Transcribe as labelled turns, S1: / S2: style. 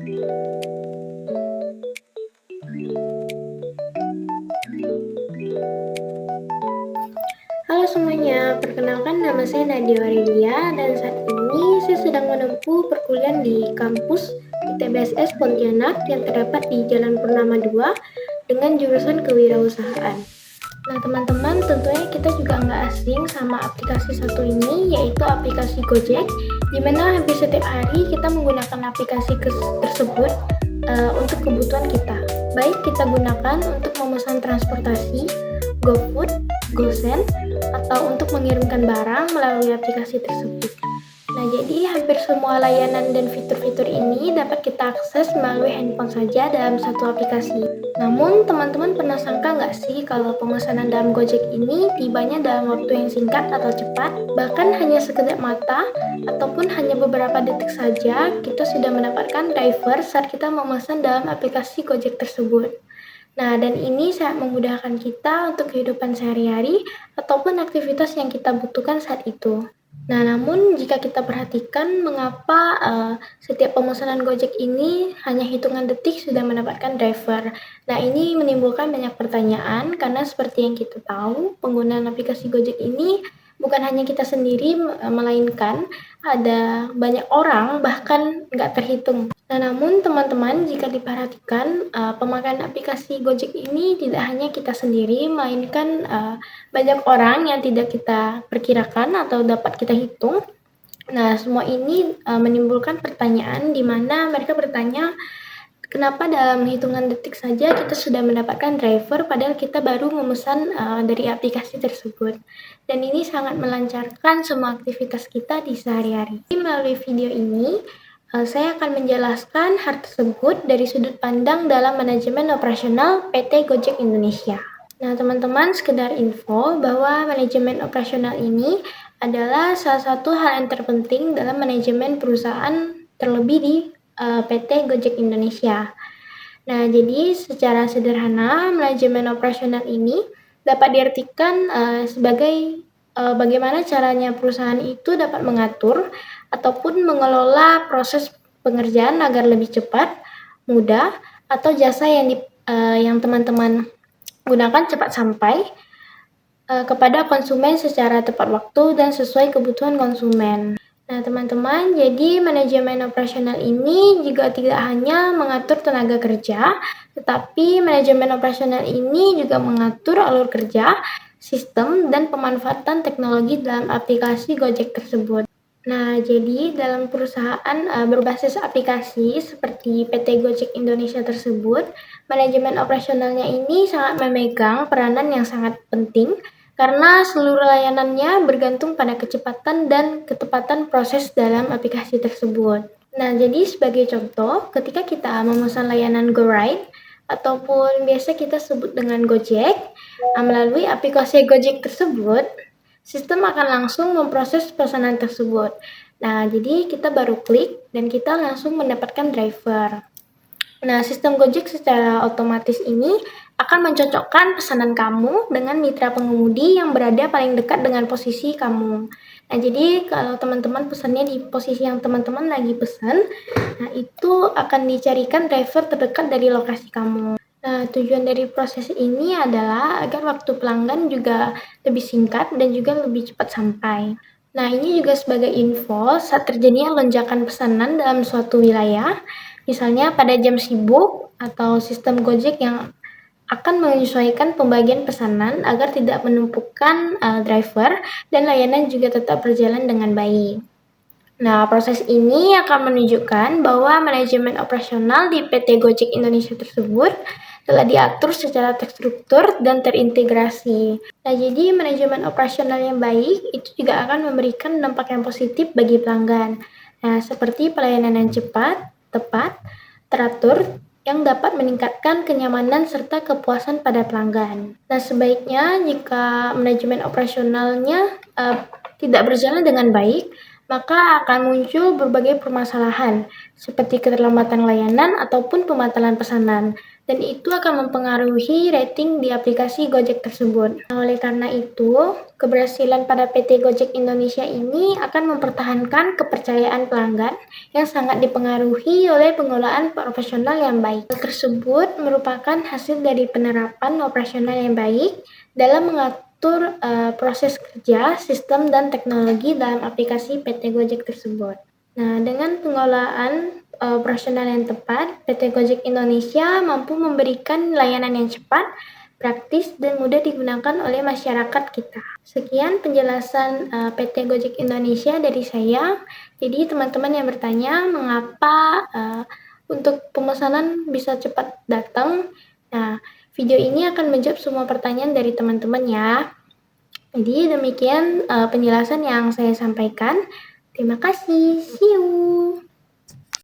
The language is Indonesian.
S1: Halo semuanya, perkenalkan nama saya Nadia Aurelia dan saat ini saya sedang menempuh perkuliahan di kampus ITBSS Pontianak yang terdapat di Jalan Purnama 2 dengan jurusan kewirausahaan. Nah teman-teman, tentunya kita juga nggak asing sama aplikasi satu ini, yaitu aplikasi Gojek, di mana hampir setiap hari kita menggunakan aplikasi tersebut untuk kebutuhan kita. Baik kita gunakan untuk memesan transportasi, GoFood, GoSend, atau untuk mengirimkan barang melalui aplikasi tersebut. Nah, jadi hampir semua layanan dan fitur-fitur ini dapat kita akses melalui handphone saja dalam satu aplikasi. Namun, teman-teman pernah sangka nggak sih kalau pemesanan dalam Gojek ini tibanya dalam waktu yang singkat atau cepat? Bahkan hanya sekedar mata, ataupun hanya beberapa detik saja, kita sudah mendapatkan driver saat kita memesan dalam aplikasi Gojek tersebut. Nah, dan ini sangat memudahkan kita untuk kehidupan sehari-hari ataupun aktivitas yang kita butuhkan saat itu. Nah, namun jika kita perhatikan mengapa setiap pemesanan Gojek ini hanya hitungan detik sudah mendapatkan driver. Nah, ini menimbulkan banyak pertanyaan karena seperti yang kita tahu, penggunaan aplikasi Gojek ini bukan hanya kita sendiri, melainkan ada banyak orang, bahkan nggak terhitung. Nah, namun teman-teman, jika diperhatikan, pemakaian aplikasi Gojek ini tidak hanya kita sendiri, melainkan banyak orang yang tidak kita perkirakan atau dapat kita hitung. Nah, semua ini menimbulkan pertanyaan di mana mereka bertanya, kenapa dalam hitungan detik saja kita sudah mendapatkan driver padahal kita baru memesan dari aplikasi tersebut. Dan ini sangat melancarkan semua aktivitas kita di sehari-hari. Melalui video ini, saya akan menjelaskan hal tersebut dari sudut pandang dalam manajemen operasional PT Gojek Indonesia. Nah, teman-teman, sekedar info bahwa manajemen operasional ini adalah salah satu hal yang terpenting dalam manajemen perusahaan, terlebih di PT Gojek Indonesia. Nah, jadi secara sederhana, manajemen operasional ini dapat diartikan sebagai bagaimana caranya perusahaan itu dapat mengatur ataupun mengelola proses pengerjaan agar lebih cepat, mudah, atau jasa yang teman-teman gunakan cepat sampai kepada konsumen secara tepat waktu dan sesuai kebutuhan konsumen. Nah, teman-teman, jadi manajemen operasional ini juga tidak hanya mengatur tenaga kerja, tetapi manajemen operasional ini juga mengatur alur kerja, sistem, dan pemanfaatan teknologi dalam aplikasi Gojek tersebut. Nah, jadi dalam perusahaan berbasis aplikasi seperti PT Gojek Indonesia tersebut, manajemen operasionalnya ini sangat memegang peranan yang sangat penting karena seluruh layanannya bergantung pada kecepatan dan ketepatan proses dalam aplikasi tersebut. Nah, jadi sebagai contoh, ketika kita memesan layanan GoRide ataupun biasa kita sebut dengan Gojek, melalui aplikasi Gojek tersebut, sistem akan langsung memproses pesanan tersebut. Nah, jadi kita baru klik dan kita langsung mendapatkan driver. Nah, sistem Gojek secara otomatis ini akan mencocokkan pesanan kamu dengan mitra pengemudi yang berada paling dekat dengan posisi kamu. Nah, jadi kalau teman-teman pesannya di posisi yang teman-teman lagi pesan, nah itu akan dicarikan driver terdekat dari lokasi kamu. Nah, tujuan dari proses ini adalah agar waktu pelanggan juga lebih singkat dan juga lebih cepat sampai. Nah, ini juga sebagai info saat terjadinya lonjakan pesanan dalam suatu wilayah, misalnya pada jam sibuk atau sistem Gojek yang akan menyesuaikan pembagian pesanan agar tidak menumpukan driver dan layanan juga tetap berjalan dengan baik. Nah, proses ini akan menunjukkan bahwa manajemen operasional di PT Gojek Indonesia tersebut telah diatur secara terstruktur dan terintegrasi. Nah, jadi manajemen operasional yang baik itu juga akan memberikan dampak yang positif bagi pelanggan. Nah, seperti pelayanan yang cepat, tepat, teratur, yang dapat meningkatkan kenyamanan serta kepuasan pada pelanggan. Nah, sebaiknya jika manajemen operasionalnya tidak berjalan dengan baik, maka akan muncul berbagai permasalahan seperti keterlambatan layanan ataupun pembatalan pesanan. dan itu akan mempengaruhi rating di aplikasi Gojek tersebut. Nah, oleh karena itu, keberhasilan pada PT Gojek Indonesia ini akan mempertahankan kepercayaan pelanggan yang sangat dipengaruhi oleh pengelolaan operasional yang baik. Hal tersebut merupakan hasil dari penerapan operasional yang baik dalam mengatur proses kerja, sistem, dan teknologi dalam aplikasi PT Gojek tersebut. Nah, dengan pengelolaan operasional yang tepat, PT Gojek Indonesia mampu memberikan layanan yang cepat, praktis, dan mudah digunakan oleh masyarakat kita. Sekian penjelasan PT Gojek Indonesia dari saya. Jadi teman-teman yang bertanya mengapa untuk pemesanan bisa cepat datang, nah video ini akan menjawab semua pertanyaan dari teman-teman ya. Jadi demikian penjelasan yang saya sampaikan. Terima kasih. See you.